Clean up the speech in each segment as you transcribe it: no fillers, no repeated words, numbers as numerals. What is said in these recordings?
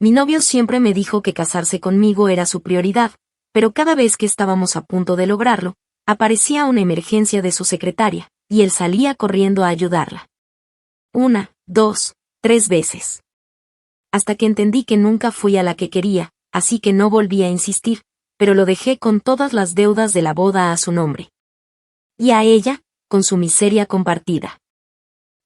Mi novio siempre me dijo que casarse conmigo era su prioridad, pero cada vez que estábamos a punto de lograrlo, aparecía una emergencia de su secretaria, y él salía corriendo a ayudarla. 1, 2, 3 veces. Hasta que entendí que nunca fui a la que quería, así que no volví a insistir, pero lo dejé con todas las deudas de la boda a su nombre. Y a ella, con su miseria compartida.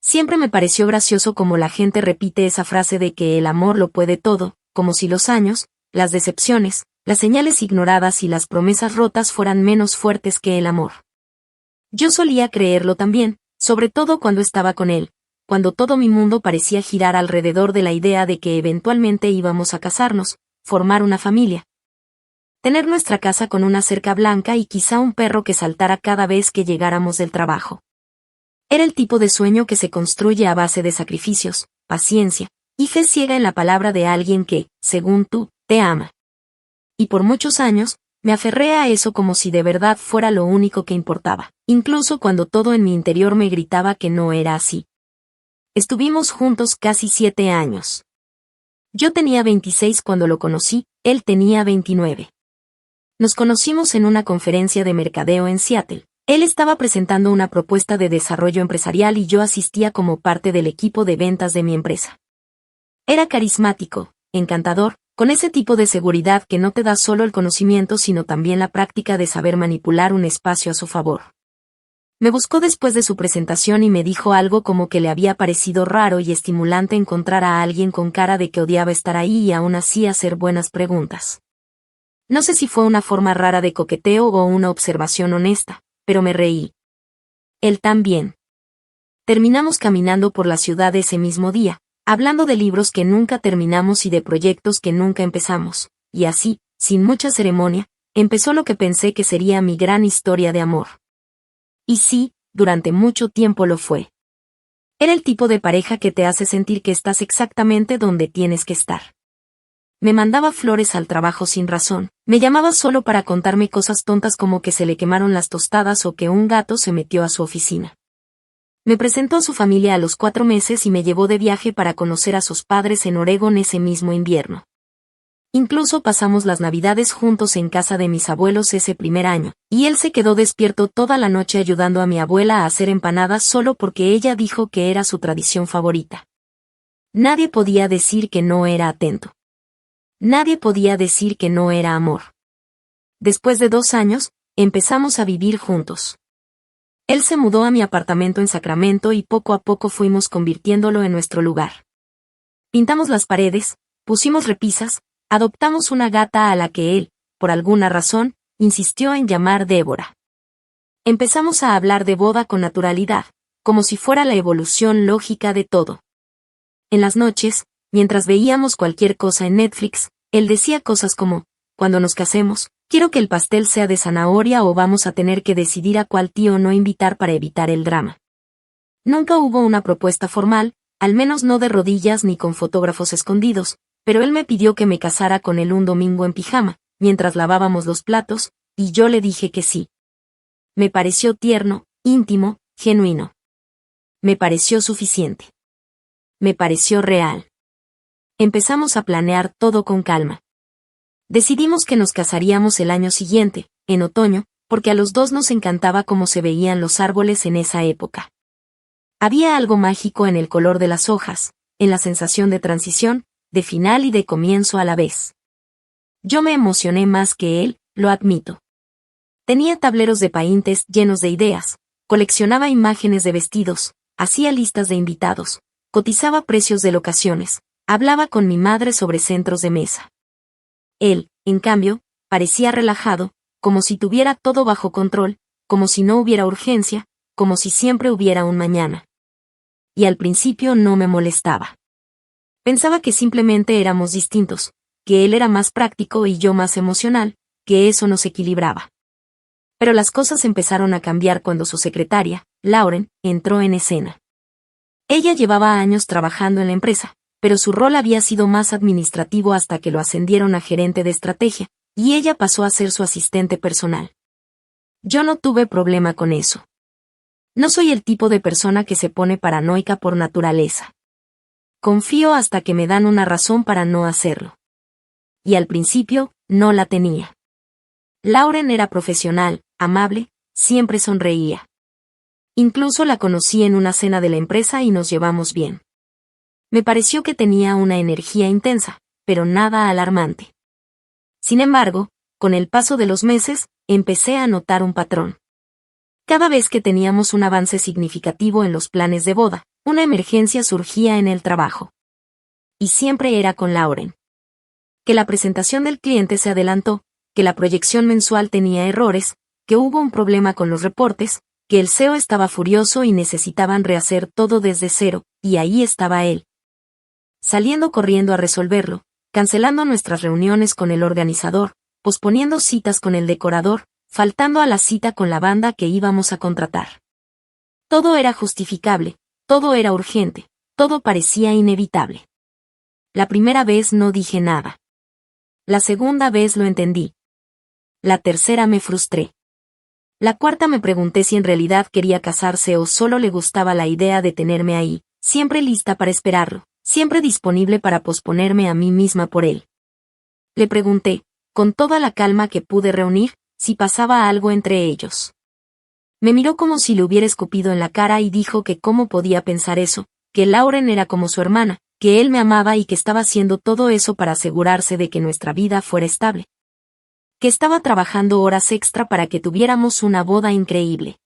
Siempre me pareció gracioso como la gente repite esa frase de que el amor lo puede todo, como si los años, las decepciones, las señales ignoradas y las promesas rotas fueran menos fuertes que el amor. Yo solía creerlo también, sobre todo cuando estaba con él, cuando todo mi mundo parecía girar alrededor de la idea de que eventualmente íbamos a casarnos, formar una familia. Tener nuestra casa con una cerca blanca y quizá un perro que saltara cada vez que llegáramos del trabajo. Era el tipo de sueño que se construye a base de sacrificios, paciencia, y fe ciega en la palabra de alguien que, según tú, te ama. Y por muchos años, me aferré a eso como si de verdad fuera lo único que importaba, incluso cuando todo en mi interior me gritaba que no era así. Estuvimos juntos casi 7 años. Yo tenía 26 cuando lo conocí, él tenía 29. Nos conocimos en una conferencia de mercadeo en Seattle. Él estaba presentando una propuesta de desarrollo empresarial y yo asistía como parte del equipo de ventas de mi empresa. Era carismático, encantador, con ese tipo de seguridad que no te da solo el conocimiento sino también la práctica de saber manipular un espacio a su favor. Me buscó después de su presentación y me dijo algo como que le había parecido raro y estimulante encontrar a alguien con cara de que odiaba estar ahí y aún así hacer buenas preguntas. No sé si fue una forma rara de coqueteo o una observación honesta, pero me reí. Él también. Terminamos caminando por la ciudad ese mismo día, hablando de libros que nunca terminamos y de proyectos que nunca empezamos, y así, sin mucha ceremonia, empezó lo que pensé que sería mi gran historia de amor. Y sí, durante mucho tiempo lo fue. Era el tipo de pareja que te hace sentir que estás exactamente donde tienes que estar. Me mandaba flores al trabajo sin razón, me llamaba solo para contarme cosas tontas como que se le quemaron las tostadas o que un gato se metió a su oficina. Me presentó a su familia a los 4 meses y me llevó de viaje para conocer a sus padres en Oregón ese mismo invierno. Incluso pasamos las Navidades juntos en casa de mis abuelos ese primer año, y él se quedó despierto toda la noche ayudando a mi abuela a hacer empanadas solo porque ella dijo que era su tradición favorita. Nadie podía decir que no era atento. Nadie podía decir que no era amor. Después de 2 años, empezamos a vivir juntos. Él se mudó a mi apartamento en Sacramento y poco a poco fuimos convirtiéndolo en nuestro lugar. Pintamos las paredes, pusimos repisas, adoptamos una gata a la que él, por alguna razón, insistió en llamar Débora. Empezamos a hablar de boda con naturalidad, como si fuera la evolución lógica de todo. En las noches, mientras veíamos cualquier cosa en Netflix, él decía cosas como, cuando nos casemos, quiero que el pastel sea de zanahoria o vamos a tener que decidir a cuál tío no invitar para evitar el drama. Nunca hubo una propuesta formal, al menos no de rodillas ni con fotógrafos escondidos, pero él me pidió que me casara con él un domingo en pijama, mientras lavábamos los platos, y yo le dije que sí. Me pareció tierno, íntimo, genuino. Me pareció suficiente. Me pareció real. Empezamos a planear todo con calma. Decidimos que nos casaríamos el año siguiente, en otoño, porque a los dos nos encantaba cómo se veían los árboles en esa época. Había algo mágico en el color de las hojas, en la sensación de transición, de final y de comienzo a la vez. Yo me emocioné más que él, lo admito. Tenía tableros de Pinterest llenos de ideas, coleccionaba imágenes de vestidos, hacía listas de invitados, cotizaba precios de locaciones, hablaba con mi madre sobre centros de mesa. Él, en cambio, parecía relajado, como si tuviera todo bajo control, como si no hubiera urgencia, como si siempre hubiera un mañana. Y al principio no me molestaba. Pensaba que simplemente éramos distintos, que él era más práctico y yo más emocional, que eso nos equilibraba. Pero las cosas empezaron a cambiar cuando su secretaria, Lauren, entró en escena. Ella llevaba años trabajando en la empresa, pero su rol había sido más administrativo hasta que lo ascendieron a gerente de estrategia, y ella pasó a ser su asistente personal. Yo no tuve problema con eso. No soy el tipo de persona que se pone paranoica por naturaleza. Confío hasta que me dan una razón para no hacerlo. Y al principio, no la tenía. Lauren era profesional, amable, siempre sonreía. Incluso la conocí en una cena de la empresa y nos llevamos bien. Me pareció que tenía una energía intensa, pero nada alarmante. Sin embargo, con el paso de los meses, empecé a notar un patrón. Cada vez que teníamos un avance significativo en los planes de boda, una emergencia surgía en el trabajo. Y siempre era con Lauren. Que la presentación del cliente se adelantó, que la proyección mensual tenía errores, que hubo un problema con los reportes, que el CEO estaba furioso y necesitaban rehacer todo desde cero, y ahí estaba él. Saliendo corriendo a resolverlo, cancelando nuestras reuniones con el organizador, posponiendo citas con el decorador, faltando a la cita con la banda que íbamos a contratar. Todo era justificable, todo era urgente, todo parecía inevitable. La primera vez no dije nada. La segunda vez lo entendí. La tercera me frustré. La cuarta me pregunté si en realidad quería casarse o solo le gustaba la idea de tenerme ahí, siempre lista para esperarlo, siempre disponible para posponerme a mí misma por él. Le pregunté, con toda la calma que pude reunir, si pasaba algo entre ellos. Me miró como si le hubiera escupido en la cara y dijo que cómo podía pensar eso, que Lauren era como su hermana, que él me amaba y que estaba haciendo todo eso para asegurarse de que nuestra vida fuera estable. Que estaba trabajando horas extra para que tuviéramos una boda increíble.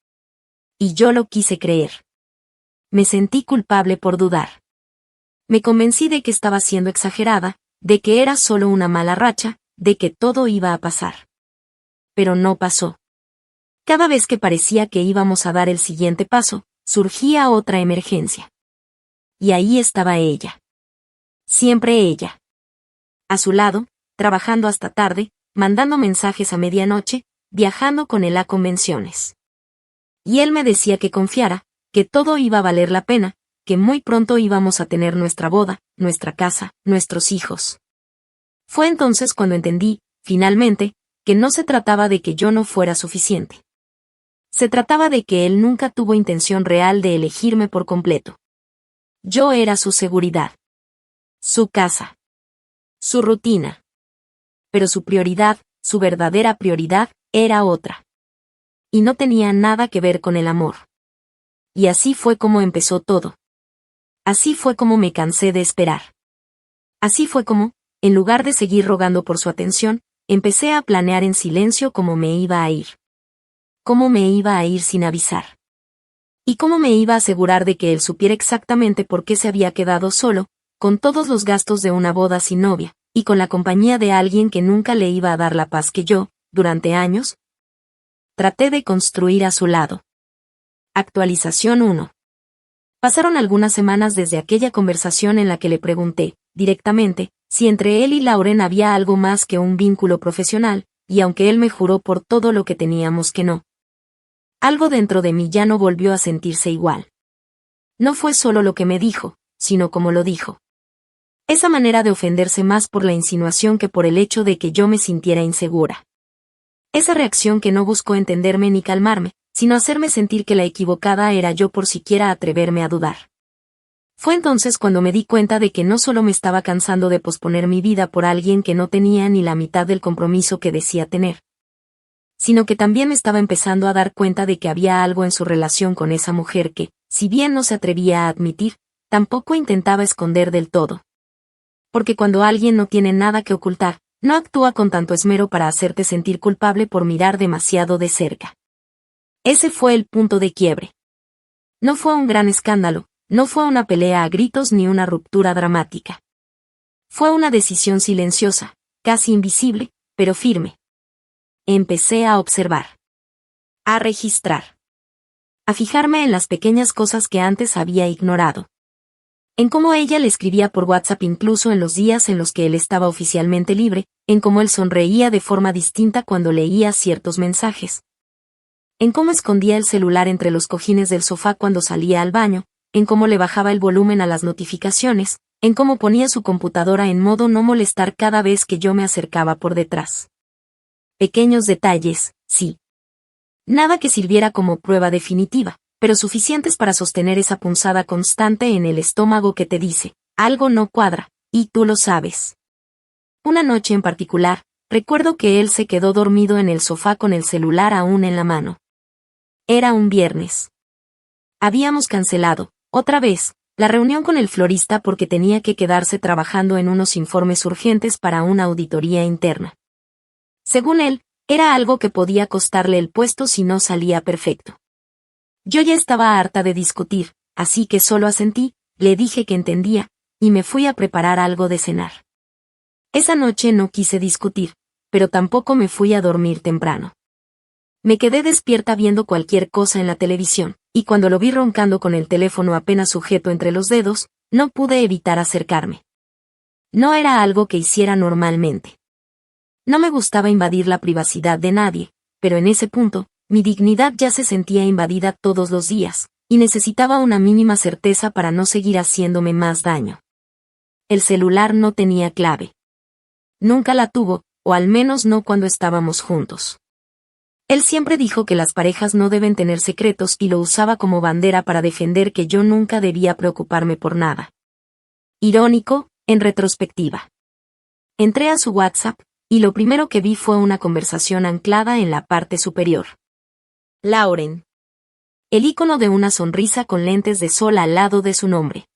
Y yo lo quise creer. Me sentí culpable por dudar. Me convencí de que estaba siendo exagerada, de que era solo una mala racha, de que todo iba a pasar. Pero no pasó. Cada vez que parecía que íbamos a dar el siguiente paso, surgía otra emergencia. Y ahí estaba ella. Siempre ella. A su lado, trabajando hasta tarde, mandando mensajes a medianoche, viajando con él a convenciones. Y él me decía que confiara, que todo iba a valer la pena, que muy pronto íbamos a tener nuestra boda, nuestra casa, nuestros hijos. Fue entonces cuando entendí, finalmente, que no se trataba de que yo no fuera suficiente. Se trataba de que él nunca tuvo intención real de elegirme por completo. Yo era su seguridad. Su casa. Su rutina. Pero su prioridad, su verdadera prioridad, era otra. Y no tenía nada que ver con el amor. Y así fue como empezó todo. Así fue como me cansé de esperar. Así fue como, en lugar de seguir rogando por su atención, empecé a planear en silencio cómo me iba a ir. Cómo me iba a ir sin avisar. Y cómo me iba a asegurar de que él supiera exactamente por qué se había quedado solo, con todos los gastos de una boda sin novia, y con la compañía de alguien que nunca le iba a dar la paz que yo, durante años, traté de construir a su lado. Actualización 1. Pasaron algunas semanas desde aquella conversación en la que le pregunté, directamente, si entre él y Lauren había algo más que un vínculo profesional, y aunque él me juró por todo lo que teníamos que no. Algo dentro de mí ya no volvió a sentirse igual. No fue solo lo que me dijo, sino como lo dijo. Esa manera de ofenderse más por la insinuación que por el hecho de que yo me sintiera insegura. Esa reacción que no buscó entenderme ni calmarme, sino hacerme sentir que la equivocada era yo por siquiera atreverme a dudar. Fue entonces cuando me di cuenta de que no solo me estaba cansando de posponer mi vida por alguien que no tenía ni la mitad del compromiso que decía tener, sino que también me estaba empezando a dar cuenta de que había algo en su relación con esa mujer que, si bien no se atrevía a admitir, tampoco intentaba esconder del todo. Porque cuando alguien no tiene nada que ocultar, no actúa con tanto esmero para hacerte sentir culpable por mirar demasiado de cerca. Ese fue el punto de quiebre. No fue un gran escándalo, no fue una pelea a gritos ni una ruptura dramática. Fue una decisión silenciosa, casi invisible, pero firme. Empecé a observar. A registrar. A fijarme en las pequeñas cosas que antes había ignorado. En cómo ella le escribía por WhatsApp incluso en los días en los que él estaba oficialmente libre, en cómo él sonreía de forma distinta cuando leía ciertos mensajes. En cómo escondía el celular entre los cojines del sofá cuando salía al baño, en cómo le bajaba el volumen a las notificaciones, en cómo ponía su computadora en modo no molestar cada vez que yo me acercaba por detrás. Pequeños detalles, sí. Nada que sirviera como prueba definitiva, pero suficientes para sostener esa punzada constante en el estómago que te dice, Algo no cuadra, y tú lo sabes. Una noche en particular, recuerdo que él se quedó dormido en el sofá con el celular aún en la mano. Era un viernes. Habíamos cancelado, otra vez, la reunión con el florista porque tenía que quedarse trabajando en unos informes urgentes para una auditoría interna. Según él, era algo que podía costarle el puesto si no salía perfecto. Yo ya estaba harta de discutir, así que solo asentí, le dije que entendía, y me fui a preparar algo de cenar. Esa noche no quise discutir, pero tampoco me fui a dormir temprano. Me quedé despierta viendo cualquier cosa en la televisión, y cuando lo vi roncando con el teléfono apenas sujeto entre los dedos, no pude evitar acercarme. No era algo que hiciera normalmente. No me gustaba invadir la privacidad de nadie, pero en ese punto, mi dignidad ya se sentía invadida todos los días, y necesitaba una mínima certeza para no seguir haciéndome más daño. El celular no tenía clave. Nunca la tuvo, o al menos no cuando estábamos juntos. Él siempre dijo que las parejas no deben tener secretos y lo usaba como bandera para defender que yo nunca debía preocuparme por nada. Irónico, en retrospectiva. Entré a su WhatsApp, y lo primero que vi fue una conversación anclada en la parte superior. Lauren. El icono de una sonrisa con lentes de sol al lado de su nombre.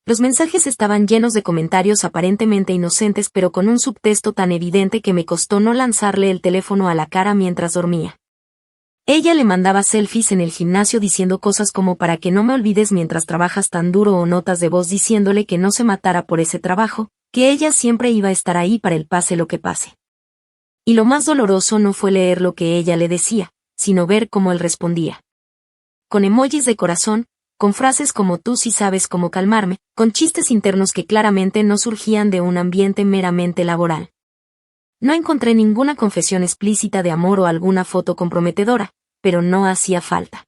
Los mensajes estaban llenos de comentarios aparentemente inocentes pero con un subtexto tan evidente que me costó no lanzarle el teléfono a la cara mientras dormía. Ella le mandaba selfies en el gimnasio diciendo cosas como para que no me olvides mientras trabajas tan duro o notas de voz diciéndole que no se matara por ese trabajo, que ella siempre iba a estar ahí para él pase lo que pase. Y lo más doloroso no fue leer lo que ella le decía, sino ver cómo él respondía. Con emojis de corazón, con frases como tú sí sabes cómo calmarme, con chistes internos que claramente no surgían de un ambiente meramente laboral. No encontré ninguna confesión explícita de amor o alguna foto comprometedora, pero no hacía falta.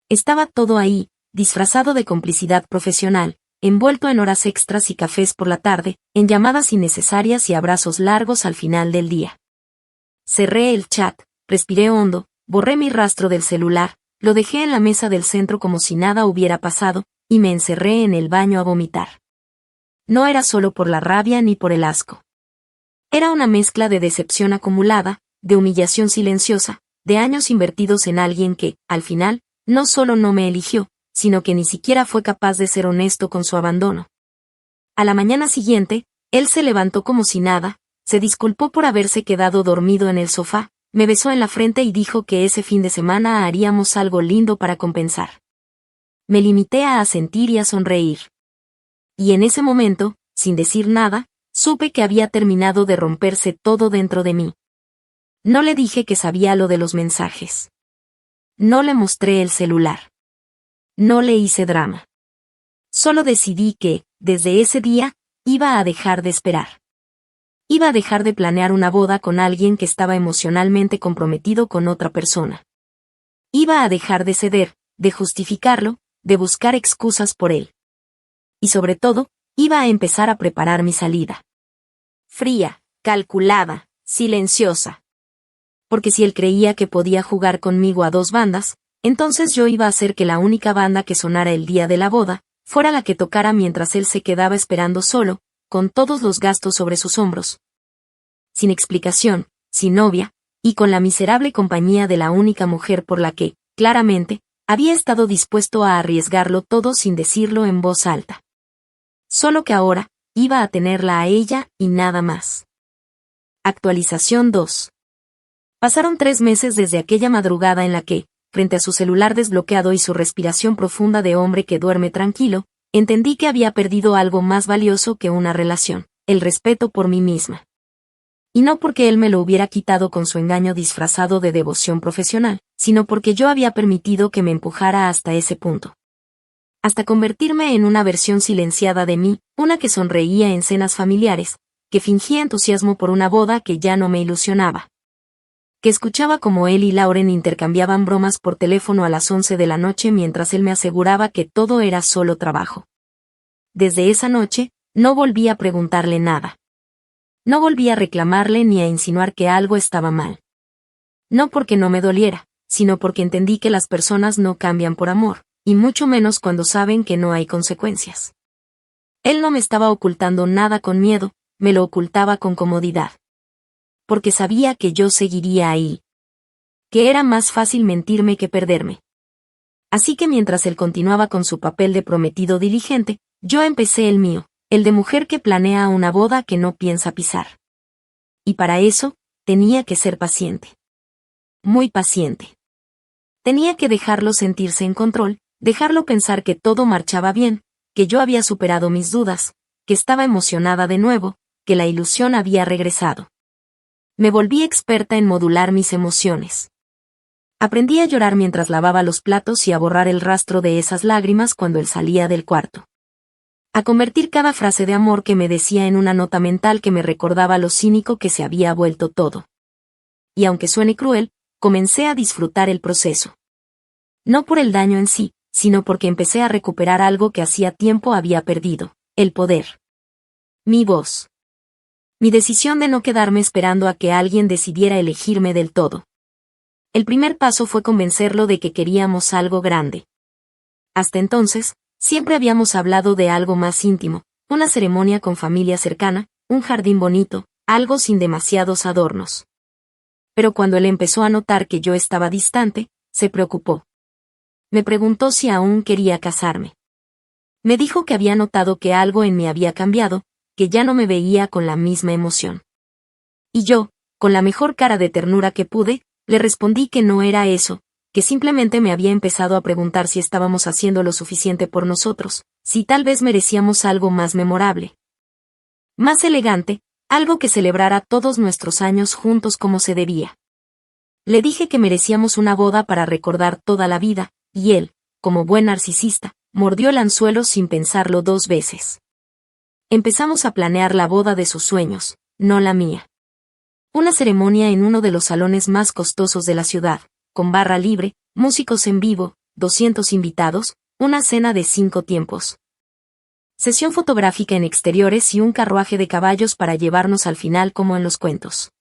Estaba todo ahí, disfrazado de complicidad profesional, envuelto en horas extras y cafés por la tarde, en llamadas innecesarias y abrazos largos al final del día. Cerré el chat, respiré hondo, borré mi rastro del celular, lo dejé en la mesa del centro como si nada hubiera pasado, y me encerré en el baño a vomitar. No era solo por la rabia ni por el asco. Era una mezcla de decepción acumulada, de humillación silenciosa, de años invertidos en alguien que, al final, no solo no me eligió, sino que ni siquiera fue capaz de ser honesto con su abandono. A la mañana siguiente, él se levantó como si nada, se disculpó por haberse quedado dormido en el sofá, me besó en la frente y dijo que ese fin de semana haríamos algo lindo para compensar. Me limité a asentir y a sonreír. Y en ese momento, sin decir nada, supe que había terminado de romperse todo dentro de mí. No le dije que sabía lo de los mensajes. No le mostré el celular. No le hice drama. Solo decidí que, desde ese día, iba a dejar de esperar. Iba a dejar de planear una boda con alguien que estaba emocionalmente comprometido con otra persona. Iba a dejar de ceder, de justificarlo, de buscar excusas por él. Y sobre todo, iba a empezar a preparar mi salida. Fría, calculada, silenciosa. Porque si él creía que podía jugar conmigo a dos bandas, entonces yo iba a hacer que la única banda que sonara el día de la boda, fuera la que tocara mientras él se quedaba esperando solo, con todos los gastos sobre sus hombros. Sin explicación, sin novia, y con la miserable compañía de la única mujer por la que, claramente, había estado dispuesto a arriesgarlo todo sin decirlo en voz alta. Solo que ahora, iba a tenerla a ella y nada más. Actualización 2. Pasaron 3 meses desde aquella madrugada en la que, frente a su celular desbloqueado y su respiración profunda de hombre que duerme tranquilo, entendí que había perdido algo más valioso que una relación, el respeto por mí misma. Y no porque él me lo hubiera quitado con su engaño disfrazado de devoción profesional, sino porque yo había permitido que me empujara hasta ese punto. Hasta convertirme en una versión silenciada de mí, una que sonreía en cenas familiares, que fingía entusiasmo por una boda que ya no me ilusionaba. Que escuchaba como él y Lauren intercambiaban bromas por teléfono a las 11 de la noche mientras él me aseguraba que todo era solo trabajo. Desde esa noche, no volví a preguntarle nada. No volví a reclamarle ni a insinuar que algo estaba mal. No porque no me doliera, sino porque entendí que las personas no cambian por amor, y mucho menos cuando saben que no hay consecuencias. Él no me estaba ocultando nada con miedo, me lo ocultaba con comodidad. Porque sabía que yo seguiría ahí. Que era más fácil mentirme que perderme. Así que mientras él continuaba con su papel de prometido diligente, yo empecé el mío, el de mujer que planea una boda que no piensa pisar. Y para eso, tenía que ser paciente. Muy paciente. Tenía que dejarlo sentirse en control, dejarlo pensar que todo marchaba bien, que yo había superado mis dudas, que estaba emocionada de nuevo, que la ilusión había regresado. Me volví experta en modular mis emociones. Aprendí a llorar mientras lavaba los platos y a borrar el rastro de esas lágrimas cuando él salía del cuarto. A convertir cada frase de amor que me decía en una nota mental que me recordaba lo cínico que se había vuelto todo. Y aunque suene cruel, comencé a disfrutar el proceso. No por el daño en sí, sino porque empecé a recuperar algo que hacía tiempo había perdido, el poder. Mi voz. Mi decisión de no quedarme esperando a que alguien decidiera elegirme del todo. El primer paso fue convencerlo de que queríamos algo grande. Hasta entonces, siempre habíamos hablado de algo más íntimo, una ceremonia con familia cercana, un jardín bonito, algo sin demasiados adornos. Pero cuando él empezó a notar que yo estaba distante, se preocupó. Me preguntó si aún quería casarme. Me dijo que había notado que algo en mí había cambiado, que ya no me veía con la misma emoción. Y yo, con la mejor cara de ternura que pude, le respondí que no era eso, que simplemente me había empezado a preguntar si estábamos haciendo lo suficiente por nosotros, si tal vez merecíamos algo más memorable. Más elegante, algo que celebrara todos nuestros años juntos como se debía. Le dije que merecíamos una boda para recordar toda la vida, y él, como buen narcisista, mordió el anzuelo sin pensarlo 2 veces. Empezamos a planear la boda de sus sueños, no la mía. Una ceremonia en uno de los salones más costosos de la ciudad, con barra libre, músicos en vivo, 200 invitados, una cena de 5 tiempos. Sesión fotográfica en exteriores y un carruaje de caballos para llevarnos al final como en los cuentos.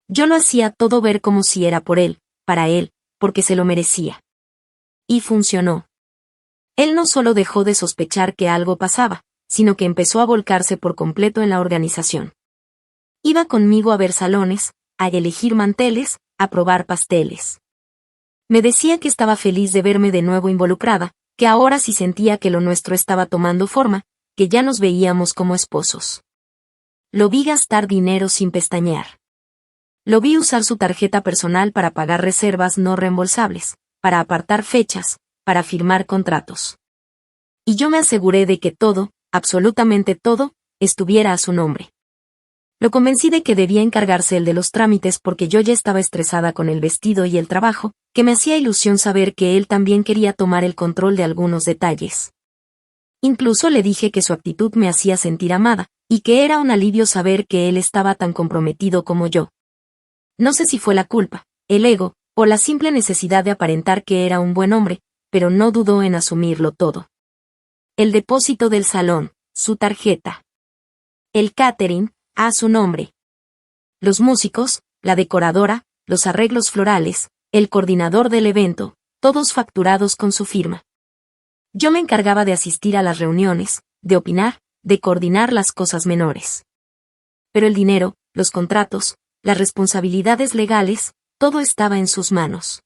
Yo lo hacía todo ver como si era por él, para él, porque se lo merecía. Y funcionó. Él no solo dejó de sospechar que algo pasaba, sino que empezó a volcarse por completo en la organización. Iba conmigo a ver salones, a elegir manteles, a probar pasteles. Me decía que estaba feliz de verme de nuevo involucrada, que ahora sí sentía que lo nuestro estaba tomando forma, que ya nos veíamos como esposos. Lo vi gastar dinero sin pestañear. Lo vi usar su tarjeta personal para pagar reservas no reembolsables, para apartar fechas, para firmar contratos. Y yo me aseguré de que todo, absolutamente todo, estuviera a su nombre. Lo convencí de que debía encargarse él de los trámites porque yo ya estaba estresada con el vestido y el trabajo, que me hacía ilusión saber que él también quería tomar el control de algunos detalles. Incluso le dije que su actitud me hacía sentir amada, y que era un alivio saber que él estaba tan comprometido como yo. No sé si fue la culpa, el ego, o la simple necesidad de aparentar que era un buen hombre, pero no dudó en asumirlo todo. El depósito del salón, su tarjeta. El catering, a su nombre. Los músicos, la decoradora, los arreglos florales, el coordinador del evento, todos facturados con su firma. Yo me encargaba de asistir a las reuniones, de opinar, de coordinar las cosas menores. Pero el dinero, los contratos, las responsabilidades legales, todo estaba en sus manos.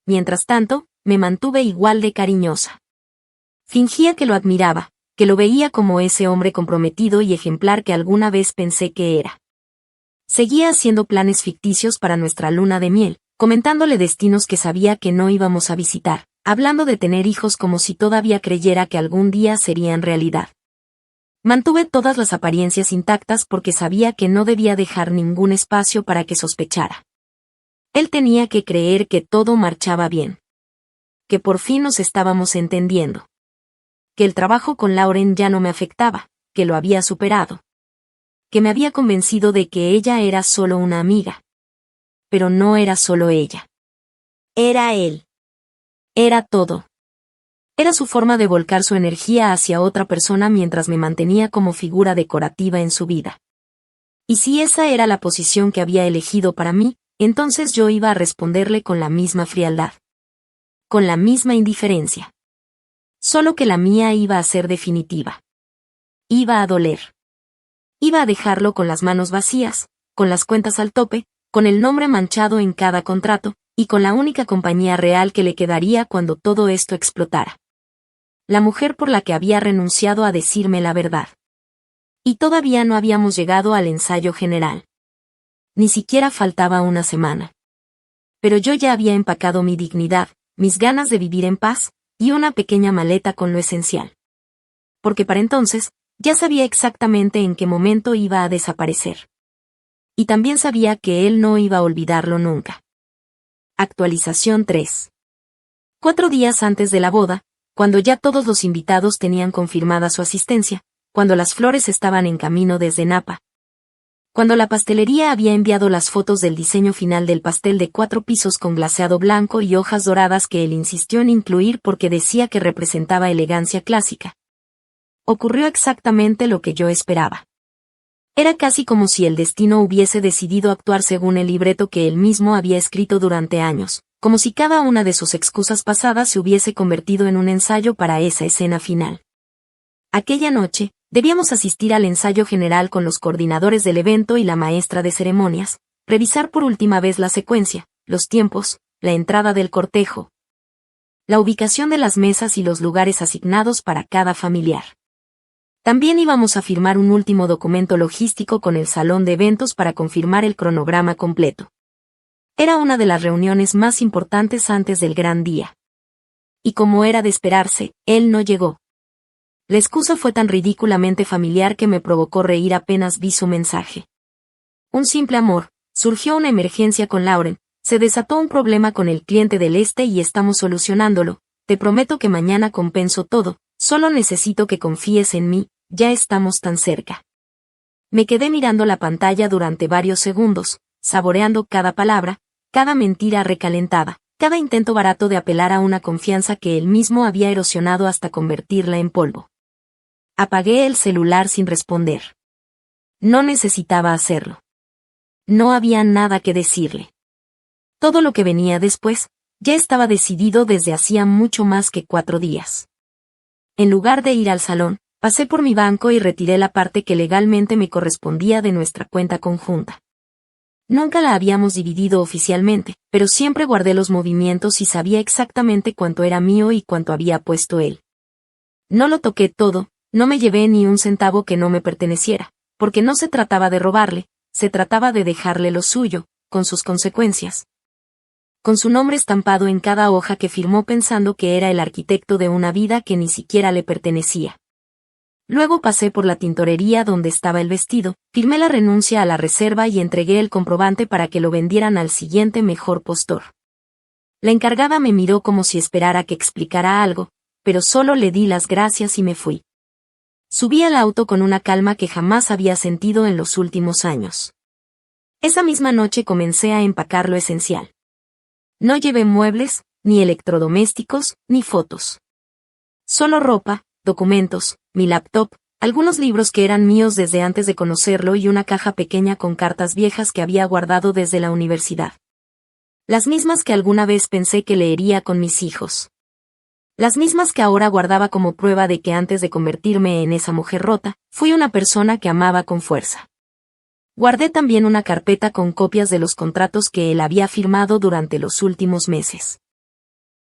Mientras tanto, me mantuve igual de cariñosa. Fingía que lo admiraba, que lo veía como ese hombre comprometido y ejemplar que alguna vez pensé que era. Seguía haciendo planes ficticios para nuestra luna de miel, comentándole destinos que sabía que no íbamos a visitar, hablando de tener hijos como si todavía creyera que algún día serían realidad. Mantuve todas las apariencias intactas porque sabía que no debía dejar ningún espacio para que sospechara. Él tenía que creer que todo marchaba bien. Que por fin nos estábamos entendiendo. Que el trabajo con Lauren ya no me afectaba, que lo había superado. Que me había convencido de que ella era solo una amiga. Pero no era solo ella. Era él. Era todo. Era su forma de volcar su energía hacia otra persona mientras me mantenía como figura decorativa en su vida. Y si esa era la posición que había elegido para mí, entonces yo iba a responderle con la misma frialdad. Con la misma indiferencia. Solo que la mía iba a ser definitiva. Iba a doler. Iba a dejarlo con las manos vacías, con las cuentas al tope, con el nombre manchado en cada contrato, y con la única compañía real que le quedaría cuando todo esto explotara. La mujer por la que había renunciado a decirme la verdad. Y todavía no habíamos llegado al ensayo general. Ni siquiera faltaba una semana. Pero yo ya había empacado mi dignidad, mis ganas de vivir en paz, y una pequeña maleta con lo esencial. Porque para entonces, ya sabía exactamente en qué momento iba a desaparecer. Y también sabía que él no iba a olvidarlo nunca. Actualización 3. 4 días antes de la boda, cuando ya todos los invitados tenían confirmada su asistencia, cuando las flores estaban en camino desde Napa. Cuando la pastelería había enviado las fotos del diseño final del pastel de 4 pisos con glaseado blanco y hojas doradas que él insistió en incluir porque decía que representaba elegancia clásica. Ocurrió exactamente lo que yo esperaba. Era casi como si el destino hubiese decidido actuar según el libreto que él mismo había escrito durante años, como si cada una de sus excusas pasadas se hubiese convertido en un ensayo para esa escena final. Aquella noche, debíamos asistir al ensayo general con los coordinadores del evento y la maestra de ceremonias, revisar por última vez la secuencia, los tiempos, la entrada del cortejo, la ubicación de las mesas y los lugares asignados para cada familiar. También íbamos a firmar un último documento logístico con el salón de eventos para confirmar el cronograma completo. Era una de las reuniones más importantes antes del gran día. Y como era de esperarse, él no llegó. La excusa fue tan ridículamente familiar que me provocó reír apenas vi su mensaje. Un simple amor, surgió una emergencia con Lauren, se desató un problema con el cliente del este y estamos solucionándolo, te prometo que mañana compenso todo, solo necesito que confíes en mí, ya estamos tan cerca. Me quedé mirando la pantalla durante varios segundos, saboreando cada palabra, cada mentira recalentada, cada intento barato de apelar a una confianza que él mismo había erosionado hasta convertirla en polvo. Apagué el celular sin responder. No necesitaba hacerlo. No había nada que decirle. Todo lo que venía después, ya estaba decidido desde hacía mucho más que 4 días. En lugar de ir al salón, pasé por mi banco y retiré la parte que legalmente me correspondía de nuestra cuenta conjunta. Nunca la habíamos dividido oficialmente, pero siempre guardé los movimientos y sabía exactamente cuánto era mío y cuánto había puesto él. No lo toqué todo, no me llevé ni un centavo que no me perteneciera, porque no se trataba de robarle, se trataba de dejarle lo suyo, con sus consecuencias. Con su nombre estampado en cada hoja que firmó pensando que era el arquitecto de una vida que ni siquiera le pertenecía. Luego pasé por la tintorería donde estaba el vestido, firmé la renuncia a la reserva y entregué el comprobante para que lo vendieran al siguiente mejor postor. La encargada me miró como si esperara que explicara algo, pero solo le di las gracias y me fui. Subí al auto con una calma que jamás había sentido en los últimos años. Esa misma noche comencé a empacar lo esencial. No llevé muebles, ni electrodomésticos, ni fotos. Solo ropa, documentos, mi laptop, algunos libros que eran míos desde antes de conocerlo y una caja pequeña con cartas viejas que había guardado desde la universidad. Las mismas que alguna vez pensé que leería con mis hijos. Las mismas que ahora guardaba como prueba de que antes de convertirme en esa mujer rota, fui una persona que amaba con fuerza. Guardé también una carpeta con copias de los contratos que él había firmado durante los últimos meses.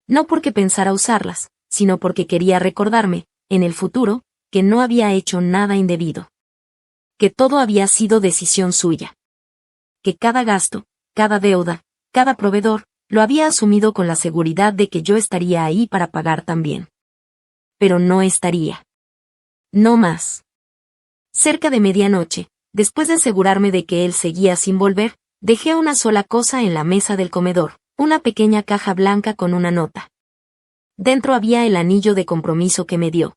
No porque pensara usarlas, sino porque quería recordarme, en el futuro, que no había hecho nada indebido. Que todo había sido decisión suya. Que cada gasto, cada deuda, cada proveedor, lo había asumido con la seguridad de que yo estaría ahí para pagar también. Pero no estaría. No más. Cerca de medianoche, después de asegurarme de que él seguía sin volver, dejé una sola cosa en la mesa del comedor, una pequeña caja blanca con una nota. Dentro había el anillo de compromiso que me dio.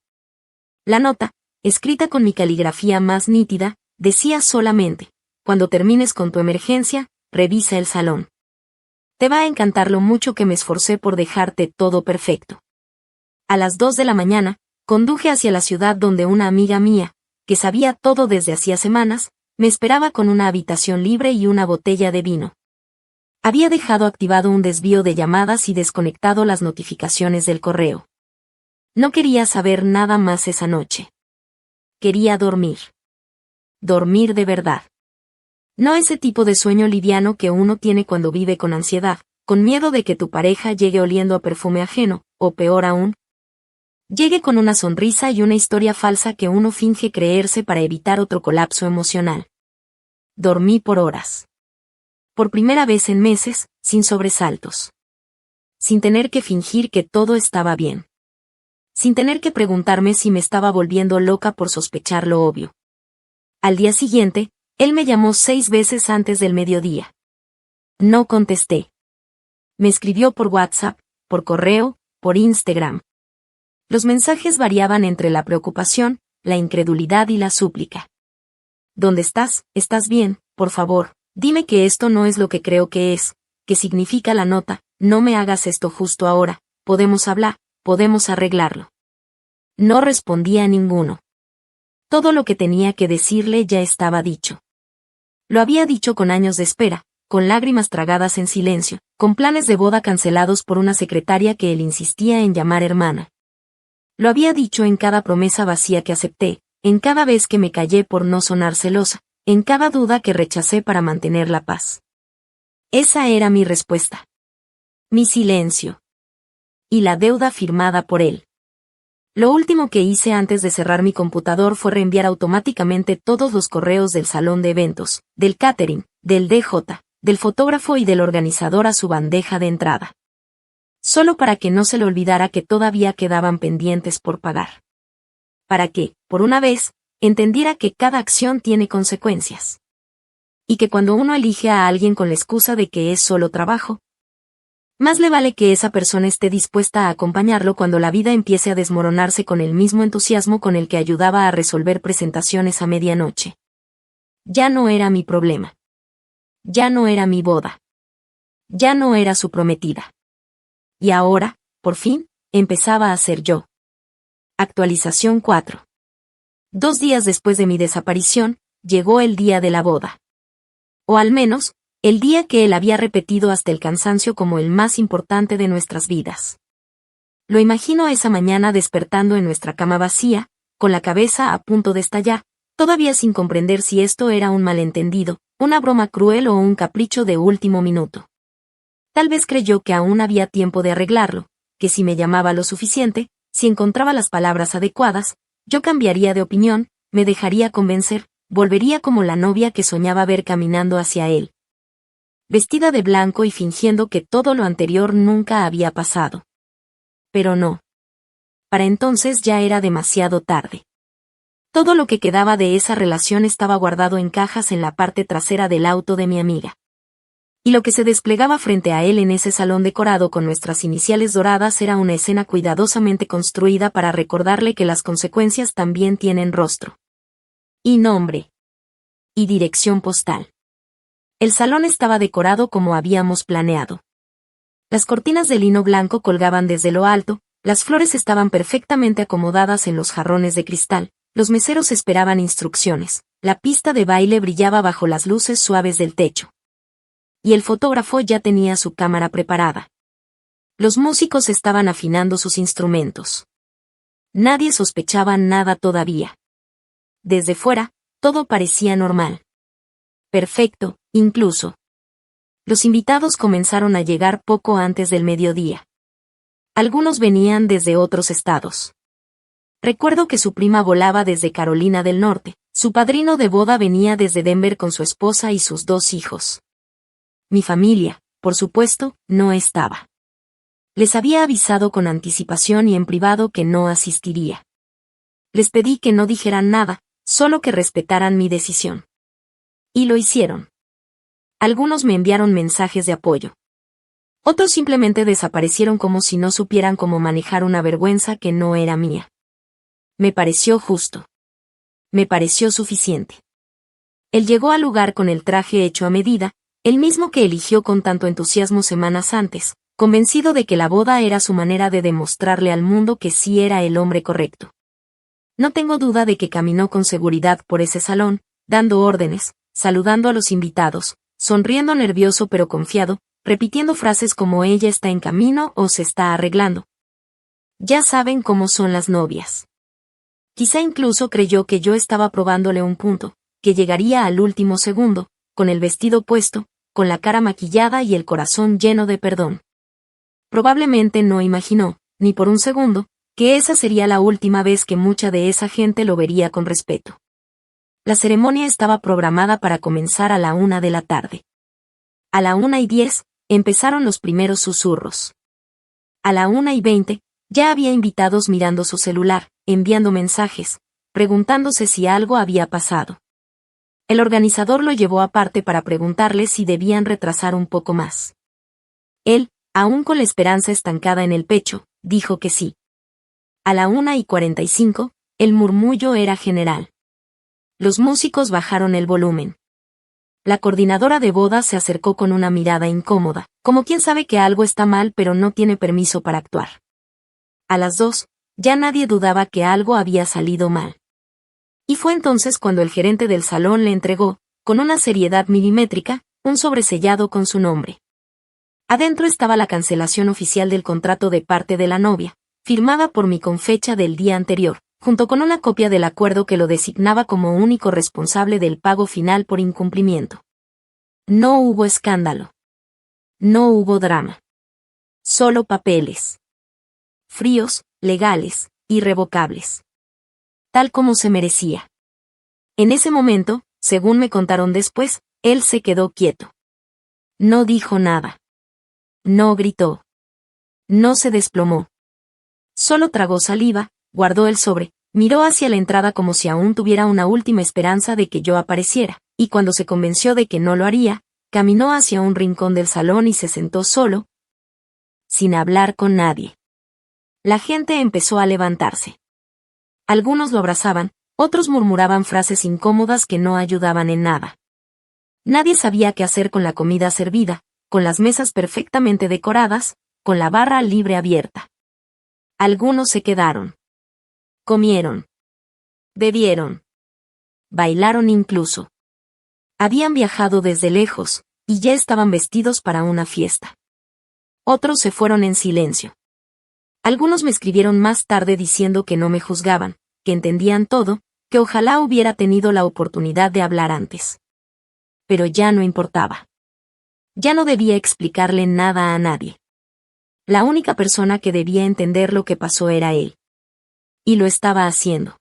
La nota, escrita con mi caligrafía más nítida, decía solamente: cuando termines con tu emergencia, revisa el salón. Te va a encantar lo mucho que me esforcé por dejarte todo perfecto. A las 2 de la mañana, conduje hacia la ciudad donde una amiga mía, que sabía todo desde hacía semanas, me esperaba con una habitación libre y una botella de vino. Había dejado activado un desvío de llamadas y desconectado las notificaciones del correo. No quería saber nada más esa noche. quería dormir. Dormir de verdad. No ese tipo de sueño liviano que uno tiene cuando vive con ansiedad, con miedo de que tu pareja llegue oliendo a perfume ajeno, o peor aún, llegue con una sonrisa y una historia falsa que uno finge creerse para evitar otro colapso emocional. Dormí por horas. Por primera vez en meses, sin sobresaltos. Sin tener que fingir que todo estaba bien. Sin tener que preguntarme si me estaba volviendo loca por sospechar lo obvio. Al día siguiente, él me llamó 6 veces antes del mediodía. No contesté. Me escribió por WhatsApp, por correo, por Instagram. Los mensajes variaban entre la preocupación, la incredulidad y la súplica. ¿Dónde estás? ¿Estás bien? Por favor, dime que esto no es lo que creo que es. ¿Qué significa la nota? No me hagas esto justo ahora. Podemos hablar, podemos arreglarlo. No respondía a ninguno. Todo lo que tenía que decirle ya estaba dicho. Lo había dicho con años de espera, con lágrimas tragadas en silencio, con planes de boda cancelados por una secretaria que él insistía en llamar hermana. Lo había dicho en cada promesa vacía que acepté, en cada vez que me callé por no sonar celosa, en cada duda que rechacé para mantener la paz. Esa era mi respuesta. Mi silencio. Y la deuda firmada por él. Lo último que hice antes de cerrar mi computador fue reenviar automáticamente todos los correos del salón de eventos, del catering, del DJ, del fotógrafo y del organizador a su bandeja de entrada. Solo para que no se le olvidara que todavía quedaban pendientes por pagar. Para que, por una vez, entendiera que cada acción tiene consecuencias. Y que cuando uno elige a alguien con la excusa de que es solo trabajo, más le vale que esa persona esté dispuesta a acompañarlo cuando la vida empiece a desmoronarse con el mismo entusiasmo con el que ayudaba a resolver presentaciones a medianoche. Ya no era mi problema. Ya no era mi boda. Ya no era su prometida. Y ahora, por fin, empezaba a ser yo. Actualización 4. 2 días después de mi desaparición, llegó el día de la boda. O al menos, el día que él había repetido hasta el cansancio como el más importante de nuestras vidas. Lo imagino esa mañana despertando en nuestra cama vacía, con la cabeza a punto de estallar, todavía sin comprender si esto era un malentendido, una broma cruel o un capricho de último minuto. Tal vez creyó que aún había tiempo de arreglarlo, que si me llamaba lo suficiente, si encontraba las palabras adecuadas, yo cambiaría de opinión, me dejaría convencer, volvería como la novia que soñaba ver caminando hacia él. Vestida de blanco y fingiendo que todo lo anterior nunca había pasado. Pero no. Para entonces ya era demasiado tarde. Todo lo que quedaba de esa relación estaba guardado en cajas en la parte trasera del auto de mi amiga. Y lo que se desplegaba frente a él en ese salón decorado con nuestras iniciales doradas era una escena cuidadosamente construida para recordarle que las consecuencias también tienen rostro. Y nombre. Y dirección postal. El salón estaba decorado como habíamos planeado. Las cortinas de lino blanco colgaban desde lo alto, las flores estaban perfectamente acomodadas en los jarrones de cristal, los meseros esperaban instrucciones, la pista de baile brillaba bajo las luces suaves del techo. Y el fotógrafo ya tenía su cámara preparada. Los músicos estaban afinando sus instrumentos. Nadie sospechaba nada todavía. Desde fuera, todo parecía normal. Perfecto, incluso. Los invitados comenzaron a llegar poco antes del mediodía. Algunos venían desde otros estados. Recuerdo que su prima volaba desde Carolina del Norte, su padrino de boda venía desde Denver con su esposa y sus 2 hijos. Mi familia, por supuesto, no estaba. Les había avisado con anticipación y en privado que no asistiría. Les pedí que no dijeran nada, solo que respetaran mi decisión. Y lo hicieron. Algunos me enviaron mensajes de apoyo. Otros simplemente desaparecieron como si no supieran cómo manejar una vergüenza que no era mía. Me pareció justo. Me pareció suficiente. Él llegó al lugar con el traje hecho a medida, el mismo que eligió con tanto entusiasmo semanas antes, convencido de que la boda era su manera de demostrarle al mundo que sí era el hombre correcto. No tengo duda de que caminó con seguridad por ese salón, dando órdenes, saludando a los invitados, sonriendo nervioso pero confiado, repitiendo frases como ella está en camino o se está arreglando. Ya saben cómo son las novias. Quizá incluso creyó que yo estaba probándole un punto, que llegaría al último segundo, con el vestido puesto, con la cara maquillada y el corazón lleno de perdón. Probablemente no imaginó, ni por un segundo, que esa sería la última vez que mucha de esa gente lo vería con respeto. La ceremonia estaba programada para comenzar a la 1 de la tarde. A la 1:10, empezaron los primeros susurros. A la 1:20, ya había invitados mirando su celular, enviando mensajes, preguntándose si algo había pasado. El organizador lo llevó aparte para preguntarle si debían retrasar un poco más. Él, aún con la esperanza estancada en el pecho, dijo que sí. A la 1:45, el murmullo era general. Los músicos bajaron el volumen. La coordinadora de bodas se acercó con una mirada incómoda, como quien sabe que algo está mal pero no tiene permiso para actuar. A las 2, ya nadie dudaba que algo había salido mal. Y fue entonces cuando el gerente del salón le entregó, con una seriedad milimétrica, un sobresellado con su nombre. Adentro estaba la cancelación oficial del contrato de parte de la novia, firmada por mí con fecha del día anterior, junto con una copia del acuerdo que lo designaba como único responsable del pago final por incumplimiento. No hubo escándalo. No hubo drama. Solo papeles. Fríos, legales, irrevocables. Tal como se merecía. En ese momento, según me contaron después, él se quedó quieto. No dijo nada. No gritó. No se desplomó. Solo tragó saliva, guardó el sobre, miró hacia la entrada como si aún tuviera una última esperanza de que yo apareciera, y cuando se convenció de que no lo haría, caminó hacia un rincón del salón y se sentó solo, sin hablar con nadie. La gente empezó a levantarse. Algunos lo abrazaban, otros murmuraban frases incómodas que no ayudaban en nada. Nadie sabía qué hacer con la comida servida, con las mesas perfectamente decoradas, con la barra libre abierta. Algunos se quedaron. Comieron. Bebieron. Bailaron incluso. Habían viajado desde lejos, y ya estaban vestidos para una fiesta. Otros se fueron en silencio. Algunos me escribieron más tarde diciendo que no me juzgaban, que entendían todo, que ojalá hubiera tenido la oportunidad de hablar antes. Pero ya no importaba. Ya no debía explicarle nada a nadie. La única persona que debía entender lo que pasó era él. Y lo estaba haciendo.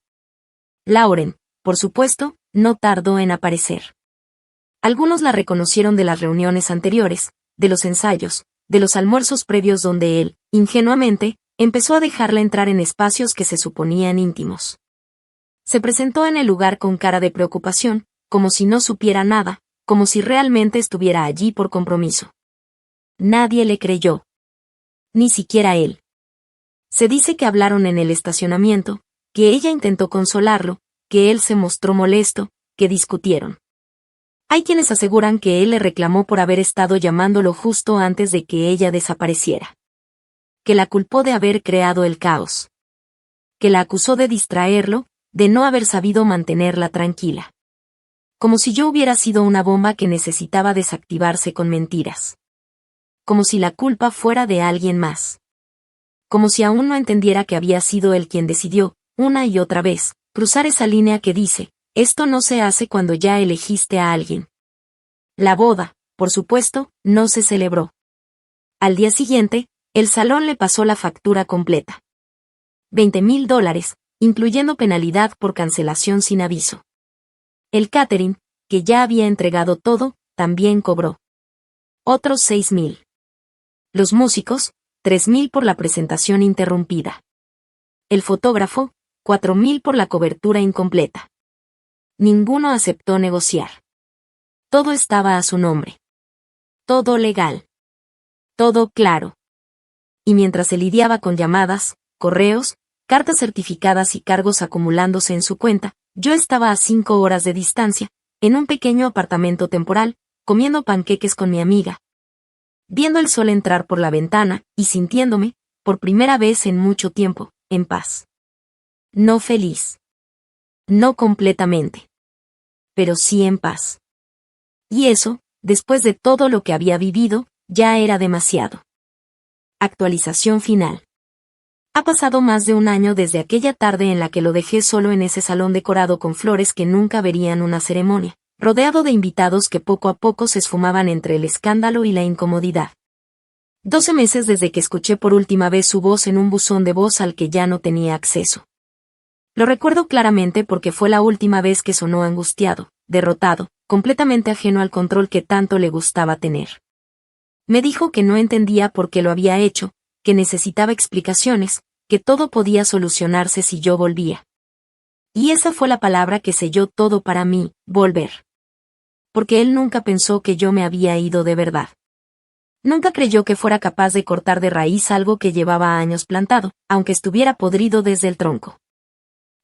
Lauren, por supuesto, no tardó en aparecer. Algunos la reconocieron de las reuniones anteriores, de los ensayos, de los almuerzos previos donde él, ingenuamente, empezó a dejarla entrar en espacios que se suponían íntimos. Se presentó en el lugar con cara de preocupación, como si no supiera nada, como si realmente estuviera allí por compromiso. Nadie le creyó. Ni siquiera él. Se dice que hablaron en el estacionamiento, que ella intentó consolarlo, que él se mostró molesto, que discutieron. Hay quienes aseguran que él le reclamó por haber estado llamándolo justo antes de que ella desapareciera. Que la culpó de haber creado el caos. Que la acusó de distraerlo, de no haber sabido mantenerla tranquila. Como si yo hubiera sido una bomba que necesitaba desactivarse con mentiras. Como si la culpa fuera de alguien más. Como si aún no entendiera que había sido él quien decidió, una y otra vez, cruzar esa línea que dice, esto no se hace cuando ya elegiste a alguien. La boda, por supuesto, no se celebró. Al día siguiente, el salón le pasó la factura completa. $20,000, incluyendo penalidad por cancelación sin aviso. El catering, que ya había entregado todo, también cobró. Otros $6,000. Los músicos, $3,000 por la presentación interrumpida. El fotógrafo, $4,000 por la cobertura incompleta. Ninguno aceptó negociar. Todo estaba a su nombre. Todo legal. Todo claro. Y mientras se lidiaba con llamadas, correos, cartas certificadas y cargos acumulándose en su cuenta, yo estaba a 5 horas de distancia, en un pequeño apartamento temporal, comiendo panqueques con mi amiga, viendo el sol entrar por la ventana y sintiéndome, por primera vez en mucho tiempo, en paz. No feliz. No completamente. Pero sí en paz. Y eso, después de todo lo que había vivido, ya era demasiado. Actualización final. Ha pasado más de un año desde aquella tarde en la que lo dejé solo en ese salón decorado con flores que nunca verían una ceremonia, rodeado de invitados que poco a poco se esfumaban entre el escándalo y la incomodidad. 12 meses desde que escuché por última vez su voz en un buzón de voz al que ya no tenía acceso. Lo recuerdo claramente porque fue la última vez que sonó angustiado, derrotado, completamente ajeno al control que tanto le gustaba tener. Me dijo que no entendía por qué lo había hecho, que necesitaba explicaciones, que todo podía solucionarse si yo volvía. Y esa fue la palabra que selló todo para mí, volver. Porque él nunca pensó que yo me había ido de verdad. Nunca creyó que fuera capaz de cortar de raíz algo que llevaba años plantado, aunque estuviera podrido desde el tronco.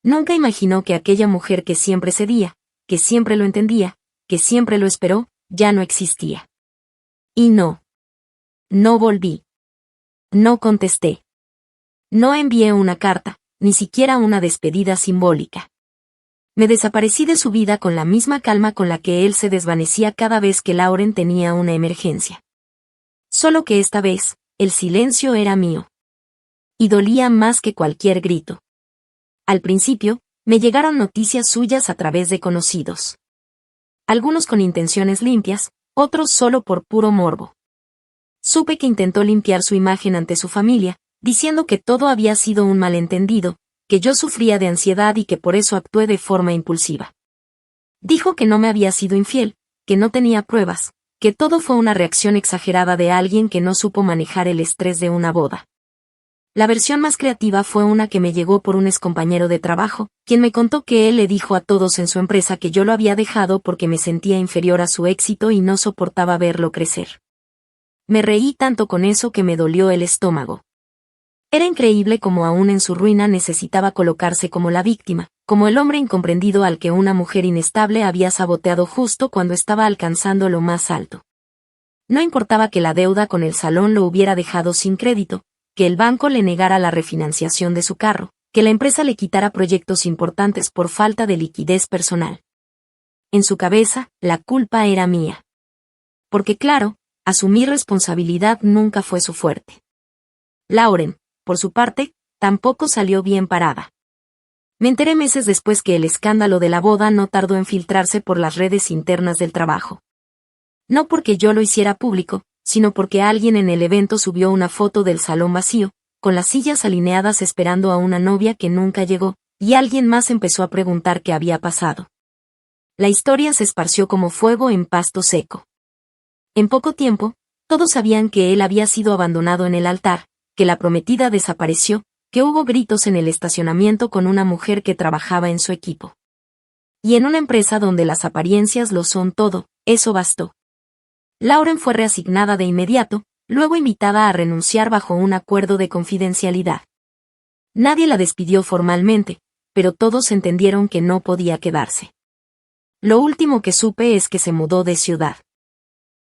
Nunca imaginó que aquella mujer que siempre cedía, que siempre lo entendía, que siempre lo esperó, ya no existía. Y no. No volví. No contesté. No envié una carta, ni siquiera una despedida simbólica. Me desaparecí de su vida con la misma calma con la que él se desvanecía cada vez que Lauren tenía una emergencia. Solo que esta vez, el silencio era mío. Y dolía más que cualquier grito. Al principio, me llegaron noticias suyas a través de conocidos. Algunos con intenciones limpias, otros solo por puro morbo. Supe que intentó limpiar su imagen ante su familia, diciendo que todo había sido un malentendido, que yo sufría de ansiedad y que por eso actué de forma impulsiva. Dijo que no me había sido infiel, que no tenía pruebas, que todo fue una reacción exagerada de alguien que no supo manejar el estrés de una boda. La versión más creativa fue una que me llegó por un excompañero de trabajo, quien me contó que él le dijo a todos en su empresa que yo lo había dejado porque me sentía inferior a su éxito y no soportaba verlo crecer. Me reí tanto con eso que me dolió el estómago. Era increíble cómo aún en su ruina necesitaba colocarse como la víctima, como el hombre incomprendido al que una mujer inestable había saboteado justo cuando estaba alcanzando lo más alto. No importaba que la deuda con el salón lo hubiera dejado sin crédito, que el banco le negara la refinanciación de su carro, que la empresa le quitara proyectos importantes por falta de liquidez personal. En su cabeza, la culpa era mía. Porque claro, asumir responsabilidad nunca fue su fuerte. Lauren, por su parte, tampoco salió bien parada. Me enteré meses después que el escándalo de la boda no tardó en filtrarse por las redes internas del trabajo. No porque yo lo hiciera público, sino porque alguien en el evento subió una foto del salón vacío, con las sillas alineadas esperando a una novia que nunca llegó, y alguien más empezó a preguntar qué había pasado. La historia se esparció como fuego en pasto seco. En poco tiempo, todos sabían que él había sido abandonado en el altar, que la prometida desapareció, que hubo gritos en el estacionamiento con una mujer que trabajaba en su equipo. Y en una empresa donde las apariencias lo son todo, eso bastó. Lauren fue reasignada de inmediato, luego invitada a renunciar bajo un acuerdo de confidencialidad. Nadie la despidió formalmente, pero todos entendieron que no podía quedarse. Lo último que supe es que se mudó de ciudad.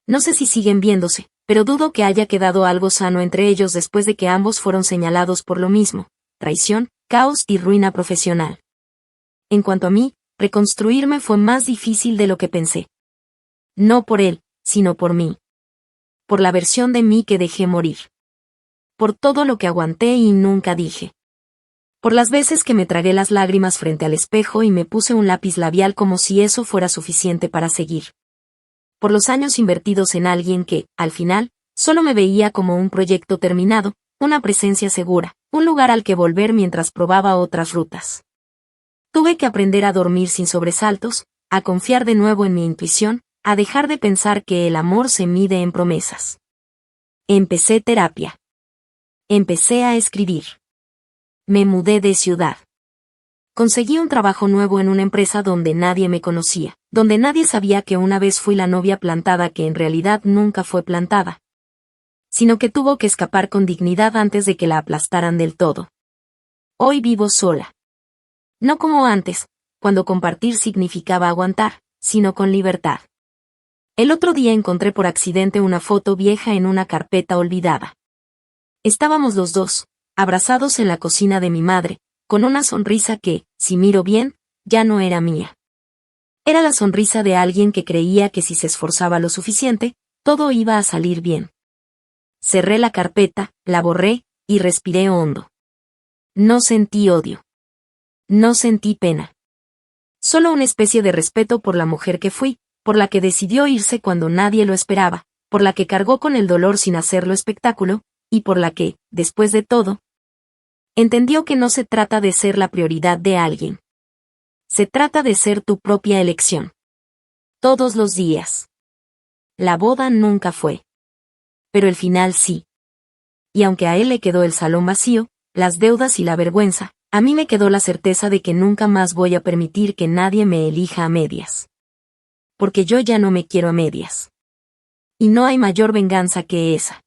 No sé si siguen viéndose, pero dudo que haya quedado algo sano entre ellos después de que ambos fueron señalados por lo mismo, traición, caos y ruina profesional. En cuanto a mí, reconstruirme fue más difícil de lo que pensé. No por él, sino por mí. Por la versión de mí que dejé morir. Por todo lo que aguanté y nunca dije. Por las veces que me tragué las lágrimas frente al espejo y me puse un lápiz labial como si eso fuera suficiente para seguir. Por los años invertidos en alguien que, al final, solo me veía como un proyecto terminado, una presencia segura, un lugar al que volver mientras probaba otras rutas. Tuve que aprender a dormir sin sobresaltos, a confiar de nuevo en mi intuición, a dejar de pensar que el amor se mide en promesas. Empecé terapia. Empecé a escribir. Me mudé de ciudad. Conseguí un trabajo nuevo en una empresa donde nadie me conocía, donde nadie sabía que una vez fui la novia plantada que en realidad nunca fue plantada, sino que tuvo que escapar con dignidad antes de que la aplastaran del todo. Hoy vivo sola. No como antes, cuando compartir significaba aguantar, sino con libertad. El otro día encontré por accidente una foto vieja en una carpeta olvidada. Estábamos los dos, abrazados en la cocina de mi madre, con una sonrisa que, si miro bien, ya no era mía. Era la sonrisa de alguien que creía que si se esforzaba lo suficiente, todo iba a salir bien. Cerré la carpeta, la borré, y respiré hondo. No sentí odio. No sentí pena. Solo una especie de respeto por la mujer que fui, por la que decidió irse cuando nadie lo esperaba, por la que cargó con el dolor sin hacerlo espectáculo, y por la que, después de todo, entendió que no se trata de ser la prioridad de alguien. Se trata de ser tu propia elección. Todos los días. La boda nunca fue. Pero el final sí. Y aunque a él le quedó el salón vacío, las deudas y la vergüenza, a mí me quedó la certeza de que nunca más voy a permitir que nadie me elija a medias. Porque yo ya no me quiero a medias. Y no hay mayor venganza que esa.